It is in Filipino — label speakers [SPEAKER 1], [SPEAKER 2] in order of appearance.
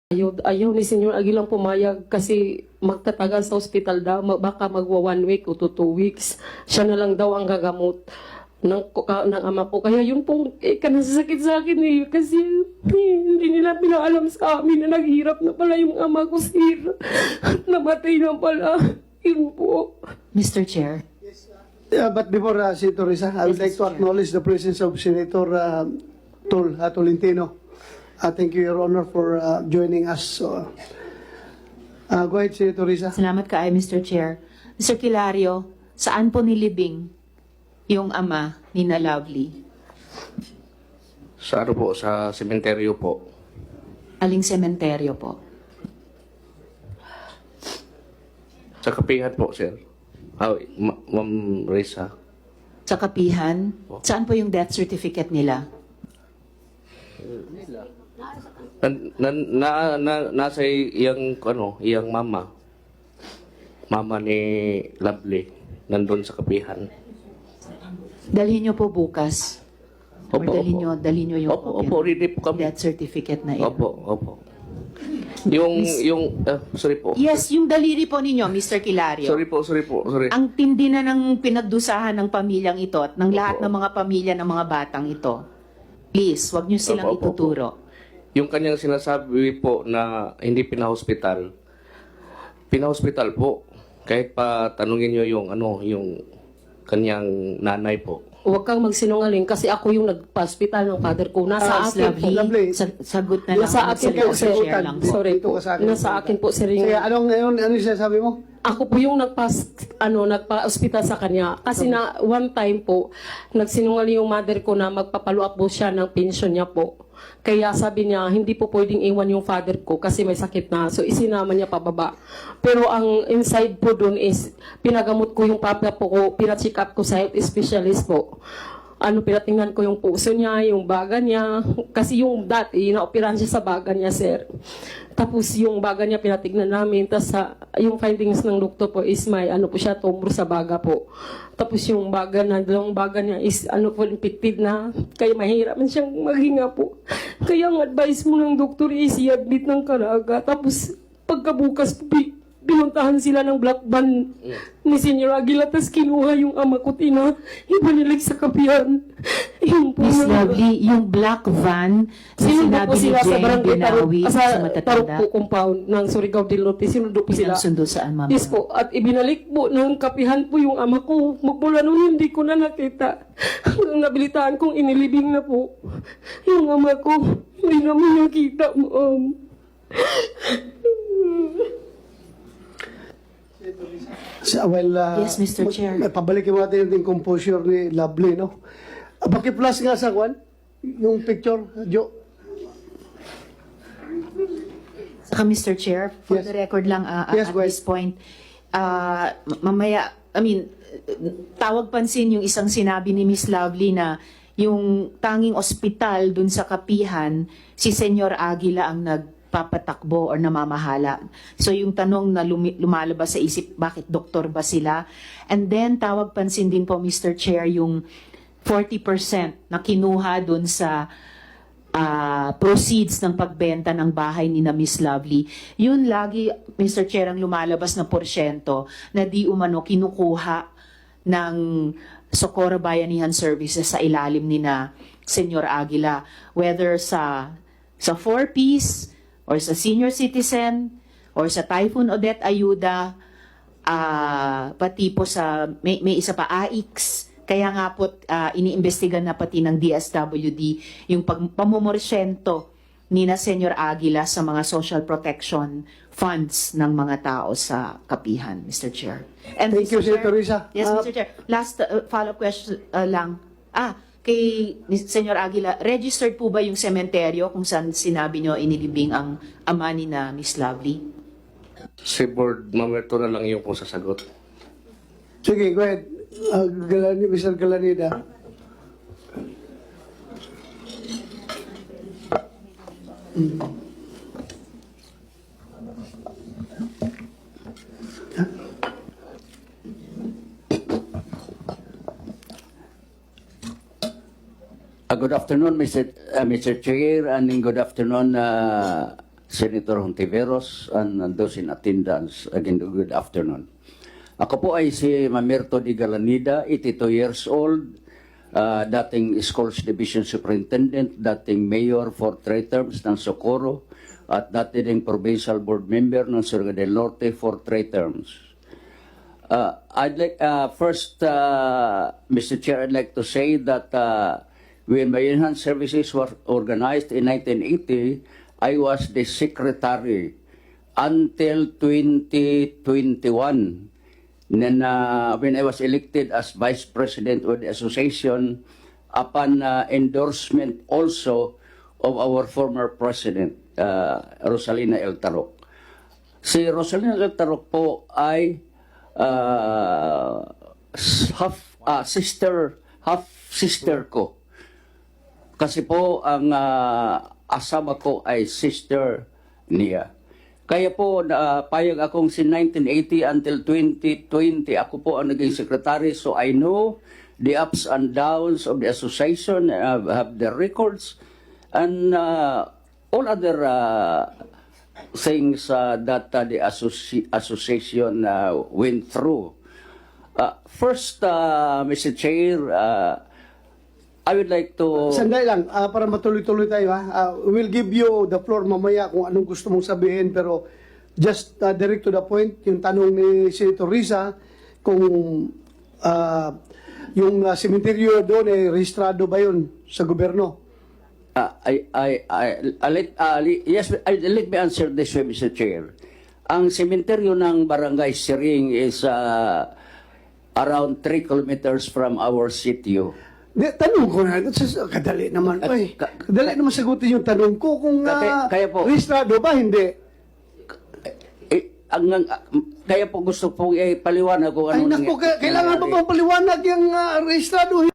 [SPEAKER 1] Ayaw ni Senyor Aguilang pumayag kasi magtatagal sa ospital daw, baka magwa 1 week o 2 weeks. Siya na lang daw ang gagamot ng ama ko. Kaya yun pong kanasasakit sa akin kasi hindi nila pinaalam sa amin na naghirap na pala yung ama ko, sir. At namatay na pala. Yun po.
[SPEAKER 2] Mr. Chair.
[SPEAKER 3] Yeah, but before Senator Risa, I would
[SPEAKER 2] Yes,
[SPEAKER 3] like to
[SPEAKER 2] Mr. Chair.
[SPEAKER 3] acknowledge the presence of Senator Tolentino. Thank you, Your Honor, for joining us. Go ahead, Senator Risa.
[SPEAKER 2] Salamat kaayo, Mr. Chair. Mr. Kilario, saan po nilibing yung ama ni na Lovely?
[SPEAKER 4] Sa ano po, sa sementeryo po.
[SPEAKER 2] Aling sementeryo po?
[SPEAKER 4] Sa kapihan po, sir. Ma'am Risa.
[SPEAKER 2] Sa Kapihan? Saan po yung death certificate nila?
[SPEAKER 4] Nasa iyang, iyang mama. Mama ni Lovely. Nandun sa kapihan.
[SPEAKER 2] Dalhin nyo po bukas. Or
[SPEAKER 4] Opo,
[SPEAKER 2] dalhin nyo yung
[SPEAKER 4] Opo, ready po kami.
[SPEAKER 2] death certificate na ito.
[SPEAKER 4] Opo. Sorry po.
[SPEAKER 2] Yes, yung daliri po ninyo, Mr. Kilario.
[SPEAKER 4] Sorry po.
[SPEAKER 2] Ang tindi na ng pinagdusahan ng pamilyang ito at ng lahat
[SPEAKER 4] Opo.
[SPEAKER 2] ng mga pamilya ng mga batang ito. Please, wag nyo silang
[SPEAKER 4] Opo.
[SPEAKER 2] ituturo.
[SPEAKER 4] Yung kanyang sinasabi po na hindi pinahospital po. Kahit pa tanungin nyo yung kanyang nanay po.
[SPEAKER 1] Huwag kang magsinungaling kasi ako yung nagpa-hospital ng father ko. Nasa akin po.
[SPEAKER 3] Lovely.
[SPEAKER 2] Sagot na lang.
[SPEAKER 1] Nasa akin po, sir.
[SPEAKER 2] Share lang po.
[SPEAKER 1] Sorry
[SPEAKER 3] Dito
[SPEAKER 1] po.
[SPEAKER 3] ka sa akin.
[SPEAKER 1] Nasa akin po, sir.
[SPEAKER 3] Sige, ano yung sinasabi mo?
[SPEAKER 1] Ako po yung nagpa-hospital sa kanya. Kasi na one time po, nagsinungaling yung mother ko na magpapalo up po siya ng pension niya po. Kaya sabi niya, hindi po pwedeng iwan yung father ko kasi may sakit na. So isinama niya pababa. Pero ang inside po dun is, pinagamot ko yung papa po ko, pina-check up ko sa health specialist po. Pinatingnan ko yung puso niya, yung baga niya. Kasi yung dati, naoperahan siya sa baga niya, sir. Tapos yung baga niya pinatignan namin. Tapos yung findings ng doktor po is may po siya, tumor sa baga po. Tapos yung baga na, dalawang baga niya is po, infected na. Kaya mahirap man siyang maghinga po. Kaya ang advice mo ng doktor is i-admit ng Caraga. Tapos pagkabukas po, pinuntahan sila ng black van ni Senyor Aguila, tapos kinuha yung ama ko, ibanilig sa kapihan. Yung po,
[SPEAKER 2] Miss Lovely, yung black van na
[SPEAKER 1] sinundo
[SPEAKER 2] sinabi
[SPEAKER 1] po
[SPEAKER 2] ni
[SPEAKER 1] sila sa
[SPEAKER 2] Jane
[SPEAKER 1] barangay
[SPEAKER 2] Binawi sa
[SPEAKER 1] Taruk
[SPEAKER 2] matatanda,
[SPEAKER 1] po compound ng Surigao del Norte. Sinundo po sila.
[SPEAKER 2] pinagsundo saan, ma'am?
[SPEAKER 1] Yes po. At ibinalik po ng kapihan po yung ama ko. Magmula noon hindi ko na nakita. Hanggang nabilitaan kong inilibing na po. Yung ama ko, hindi namin nakita, ma'am.
[SPEAKER 2] Yes, Mr. Chair.
[SPEAKER 3] Pabalikin mo natin yung composure ni Lovely, no? Paki-plus nga sa kwan, yung picture, Jo.
[SPEAKER 2] Saka Mr. Chair, for
[SPEAKER 3] Yes.
[SPEAKER 2] the record lang
[SPEAKER 3] Yes,
[SPEAKER 2] at
[SPEAKER 3] go ahead.
[SPEAKER 2] this point, mamaya, tawag pansin yung isang sinabi ni Miss Lovely na yung tanging ospital dun sa Kapihan, si Senyor Aguila ang nagpapatakbo or namamahala. So yung tanong na lumalabas sa isip, bakit doktor ba sila? And then tawag pansin din po, Mr. Chair, yung 40% na kinuha dun sa proceeds ng pagbenta ng bahay ni na Miss Lovely. Yun lagi, Mr. Chair, ang lumalabas na porsyento na di umano kinukuha ng Socorro Bayanihan Services sa ilalim ni na Senyor Aguila. Whether sa 4Ps, or sa senior citizen, or sa Typhoon Odette Ayuda, pati po sa, may isa pa, AIX. Kaya nga po, iniimbestigan na pati ng DSWD yung pamumorsyento ni na Senyor Aguila sa mga social protection funds ng mga tao sa Kapihan, Mr. Chair. And
[SPEAKER 3] Thank you,
[SPEAKER 2] Mr.
[SPEAKER 3] Senator Risa.
[SPEAKER 2] Yes, Mr. Chair. Last follow-up question lang. Kay Senyor Aguila, registered po ba yung sementeryo kung saan sinabi nyo inilibing ang ama ni na Miss Lovely?
[SPEAKER 4] Si Board Mamerto na lang yung po sasagot.
[SPEAKER 3] Sige, go ahead. Mr. Galanida.
[SPEAKER 5] Good afternoon, Mr. Chair, and good afternoon, Senator Hontiveros, and those in attendance. Again, good afternoon. Ako po ay si Mamerto Di Galanida, 82 years old, dating Schools Division Superintendent, dating Mayor for 3 terms ng Socorro, at dating Provincial Board Member ng Surigao del Norte for 3 terms. I'd like, first, Mr. Chair, I'd like to say that when my enhanced services were organized in 1980, I was the secretary until 2021. Then, when I was elected as vice president of the association, upon endorsement also of our former president, Rosalina El Tarok. Si Rosalina El Tarok po ay half sister ko. Kasi po ang asawa ko ay sister niya. Kaya po payag akong si 1980 until 2020 ako po ang naging secretary, so I know the ups and downs of the association, have the records and all other things that the association went through. First, Mr. Chair, I would like to...
[SPEAKER 3] Sandali lang, para matuloy-tuloy tayo ha. We'll give you the floor mamaya kung anong gusto mong sabihin, pero just direct to the point, yung tanong ni Senator Risa, kung yung sementeryo doon ay rehistrado ba yun sa gobyerno?
[SPEAKER 5] Let me answer this way, Mr. Chair. Ang sementeryo ng Barangay Siring is around 3 kilometers from our sitio.
[SPEAKER 3] Tanong ko na, kadali naman. Kadali naman sagutin yung tanong ko kung
[SPEAKER 5] Kaya po.
[SPEAKER 3] rehistrado ba, hindi.
[SPEAKER 5] Kaya po gusto po ipaliwanag kung ano
[SPEAKER 3] Ay naku, kailangan pa bang paliwanag yung rehistrado?